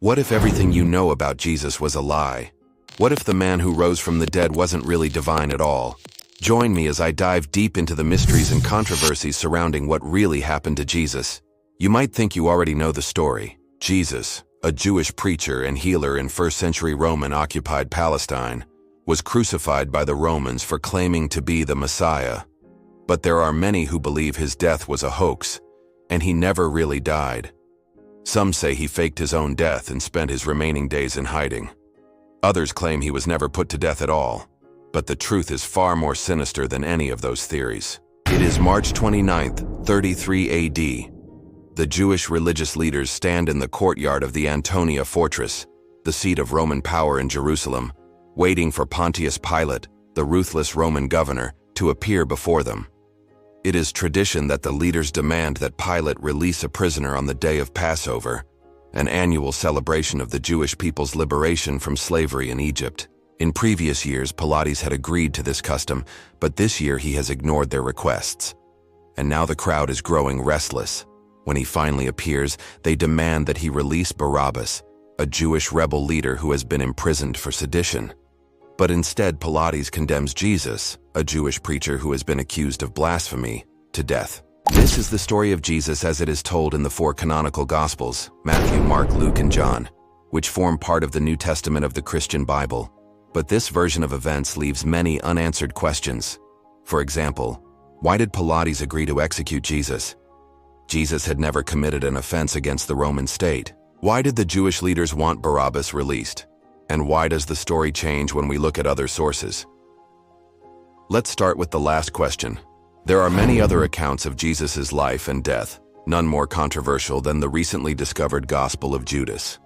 What if everything you know about Jesus was a lie? What if the man who rose from the dead wasn't really divine at all? Join me as I dive deep into the mysteries and controversies surrounding what really happened to Jesus. You might think you already know the story. Jesus, a Jewish preacher and healer in first-century Roman-occupied Palestine, was crucified by the Romans for claiming to be the Messiah. But there are many who believe his death was a hoax, and he never really died. Some say he faked his own death and spent his remaining days in hiding. Others claim he was never put to death at all, but the truth is far more sinister than any of those theories. It is March 29th, 33 AD. The Jewish religious leaders stand in the courtyard of the Antonia fortress, the seat of Roman power in Jerusalem, waiting for Pontius Pilate, the ruthless Roman governor, to appear before them. It is tradition that the leaders demand that Pilate release a prisoner on the day of Passover, an annual celebration of the Jewish people's liberation from slavery in Egypt. In previous years, Pilates had agreed to this custom, but this year he has ignored their requests. And now the crowd is growing restless. When he finally appears, they demand that he release Barabbas, a Jewish rebel leader who has been imprisoned for sedition. But instead, Pilates condemns Jesus, a Jewish preacher who has been accused of blasphemy, to death. This is the story of Jesus as it is told in the four canonical Gospels, Matthew, Mark, Luke, and John, which form part of the New Testament of the Christian Bible. But this version of events leaves many unanswered questions. For example, why did Pilates agree to execute Jesus? Jesus had never committed an offense against the Roman state. Why did the Jewish leaders want Barabbas released? And why does the story change when we look at other sources? Let's start with the last question. There are many other accounts of Jesus' life and death, none more controversial than the recently discovered Gospel of Judas.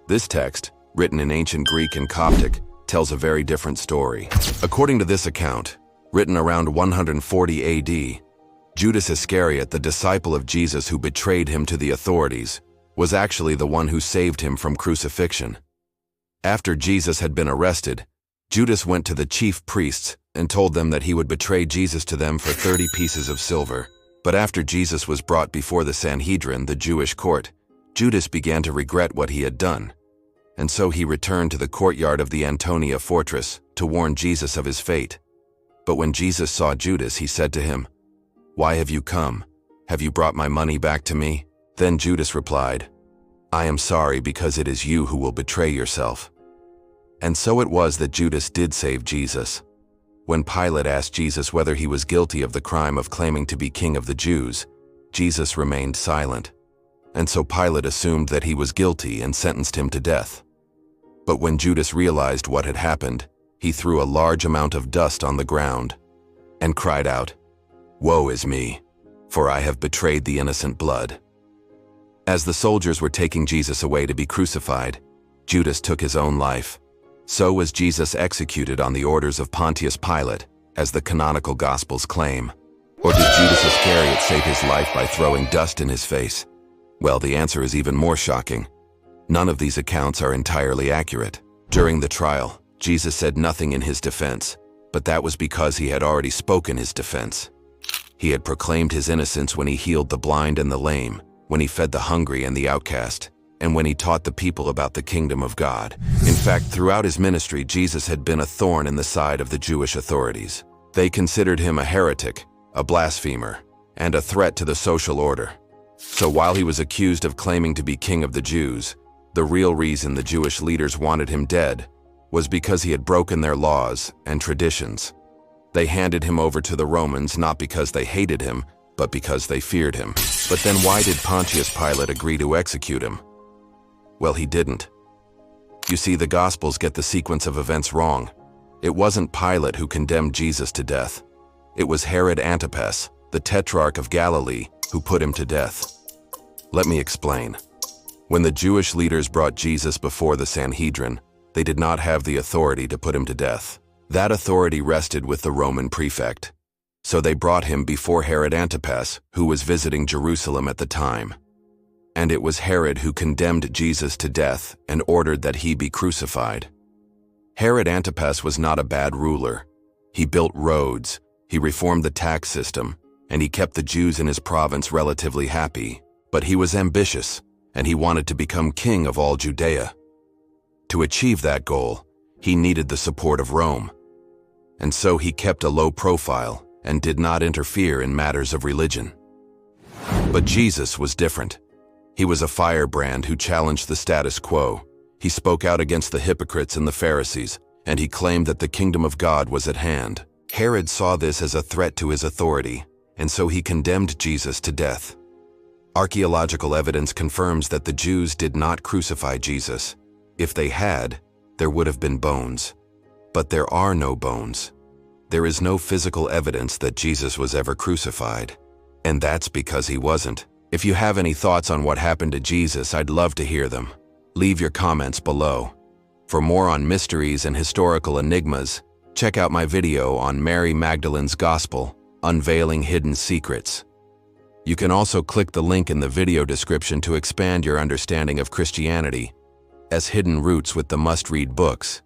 This text, written in ancient Greek and Coptic, tells a very different story. According to this account, written around 140 AD, Judas Iscariot, the disciple of Jesus who betrayed him to the authorities, was actually the one who saved him from crucifixion. After Jesus had been arrested, Judas went to the chief priests and told them that he would betray Jesus to them for 30 pieces of silver. But after Jesus was brought before the Sanhedrin, the Jewish court, Judas began to regret what he had done. And so he returned to the courtyard of the Antonia fortress to warn Jesus of his fate. But when Jesus saw Judas, he said to him, "Why have you come? Have you brought my money back to me?" Then Judas replied, "I am sorry because it is you who will betray yourself." And so it was that Judas did save Jesus. When Pilate asked Jesus whether he was guilty of the crime of claiming to be king of the Jews, Jesus remained silent. And so Pilate assumed that he was guilty and sentenced him to death. But when Judas realized what had happened, he threw a large amount of dust on the ground and cried out, "Woe is me, for I have betrayed the innocent blood." As the soldiers were taking Jesus away to be crucified, Judas took his own life. So was Jesus executed on the orders of Pontius Pilate, as the canonical Gospels claim. Or did Judas Iscariot save his life by throwing dust in his face? Well, the answer is even more shocking. None of these accounts are entirely accurate. During the trial, Jesus said nothing in his defense, but that was because he had already spoken his defense. He had proclaimed his innocence when he healed the blind and the lame, when he fed the hungry and the outcast, and when he taught the people about the kingdom of God. In fact, throughout his ministry, Jesus had been a thorn in the side of the Jewish authorities. They considered him a heretic, a blasphemer, and a threat to the social order. So while he was accused of claiming to be king of the Jews, the real reason the Jewish leaders wanted him dead was because he had broken their laws and traditions. They handed him over to the Romans not because they hated him, but because they feared him. But then why did Pontius Pilate agree to execute him? Well, he didn't. You see, the Gospels get the sequence of events wrong. It wasn't Pilate who condemned Jesus to death. It was Herod Antipas, the tetrarch of Galilee, who put him to death. Let me explain. When the Jewish leaders brought Jesus before the Sanhedrin, they did not have the authority to put him to death. That authority rested with the Roman prefect. So they brought him before Herod Antipas, who was visiting Jerusalem at the time. And it was Herod who condemned Jesus to death and ordered that he be crucified. Herod Antipas was not a bad ruler. He built roads, he reformed the tax system, and he kept the Jews in his province relatively happy. But he was ambitious, and he wanted to become king of all Judea. To achieve that goal, he needed the support of Rome, and so he kept a low profile and did not interfere in matters of religion. But Jesus was different. He was a firebrand who challenged the status quo. He spoke out against the hypocrites and the Pharisees, and he claimed that the kingdom of God was at hand. Herod saw this as a threat to his authority, and so he condemned Jesus to death. Archaeological evidence confirms that the Jews did not crucify Jesus. If they had, there would have been bones. But there are no bones. There is no physical evidence that Jesus was ever crucified. And that's because he wasn't. If you have any thoughts on what happened to Jesus, I'd love to hear them. Leave your comments below. For more on mysteries and historical enigmas, check out my video on Mary Magdalene's Gospel, Unveiling Hidden Secrets. You can also click the link in the video description to expand your understanding of Christianity as hidden roots with the must-read books.